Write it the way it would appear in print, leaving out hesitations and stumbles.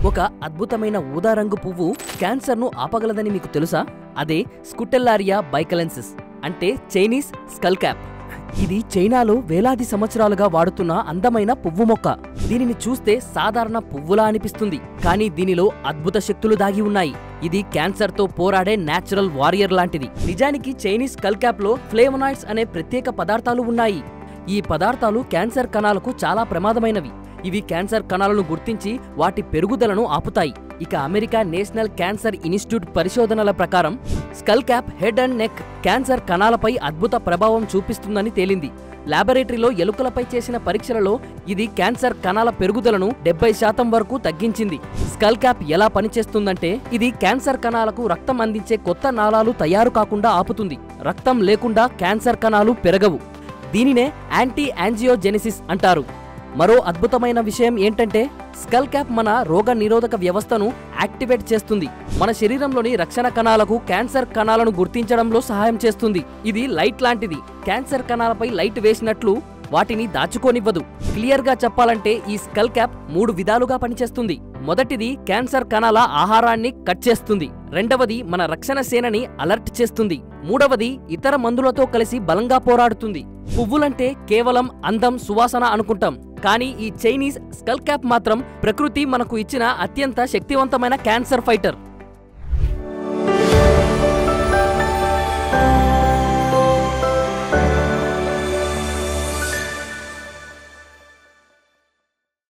ఒక అద్భుతమైన ఊదా రంగు పువ్వు క్యాన్సర్ను ఆపగలదని మీకు తెలుసా? అదే స్కుటెల్లారియా బైకలెన్సిస్ అంటే చైనీస్ స్కల్ క్యాప్. ఇది చైనాలో వేలాది సంవత్సరాలుగా వాడుతున్న అందమైన పువ్వు మొక్క. దీనిని చూస్తే సాధారణ పువ్వులా అనిపిస్తుంది, కానీ దీనిలో అద్భుత శక్తులు దాగి ఉన్నాయి. ఇది క్యాన్సర్తో పోరాడే నేచురల్ వారియర్ లాంటిది. నిజానికి చైనీస్ స్కల్ క్యాప్లో ఫ్లేవనాయిడ్స్ అనే ప్రత్యేక పదార్థాలు ఉన్నాయి. ఈ పదార్థాలు క్యాన్సర్ కణాలకు చాలా ప్రమాదమైనవి. ఇవి క్యాన్సర్ కణాలను గుర్తించి వాటి పెరుగుదలను ఆపుతాయి. ఇక అమెరికా నేషనల్ క్యాన్సర్ ఇన్స్టిట్యూట్ పరిశోధనల ప్రకారం skull cap head and neck cancer కణాలపై అద్భుత ప్రభావం చూపిస్తుందని తేలింది. ల్యాబొరేటరీలో ఎలుకలపై చేసిన పరీక్షలలో ఇది క్యాన్సర్ కణాల పెరుగుదలను 70% వరకు తగ్గించింది. స్కల్ క్యాప్ ఎలా పనిచేస్తుందంటే, ఇది క్యాన్సర్ కణాలకు రక్తం అందించే కొత్త నాళాలు తయారు కాకుండా ఆపుతుంది. రక్తం లేకుండా క్యాన్సర్ కణాలు పెరగవు. దీనినే యాంటీ యాంజియోజెనిసిస్ అంటారు. మరో అద్భుతమైన విషయం ఏంటంటే, స్కల్ క్యాప్ మన రోగ నిరోధక వ్యవస్థను యాక్టివేట్ చేస్తుంది. మన శరీరంలోని రక్షణ కణాలకు క్యాన్సర్ కణాలను గుర్తించడంలో సహాయం చేస్తుంది. ఇది లైట్ లాంటిది. క్యాన్సర్ కణాలపై లైట్ వేసినట్లు వాటిని దాచుకోనివ్వదు. క్లియర్ గా చెప్పాలంటే ఈ స్కల్ క్యాప్ 3 విధాలుగా పనిచేస్తుంది. మొదటిది, క్యాన్సర్ కణాల ఆహారాన్ని కట్ చేస్తుంది. రెండవది, మన రక్షణ సేనని అలర్ట్ చేస్తుంది. మూడవది, ఇతర మందులతో కలిసి బలంగా పోరాడుతుంది. పువ్వులంటే కేవలం అందం, సువాసన అనుకుంటాం, కానీ ఈ చైనీస్ స్కల్ క్యాప్ మాత్రం ప్రకృతి మనకు ఇచ్చిన అత్యంత శక్తివంతమైన క్యాన్సర్ ఫైటర్.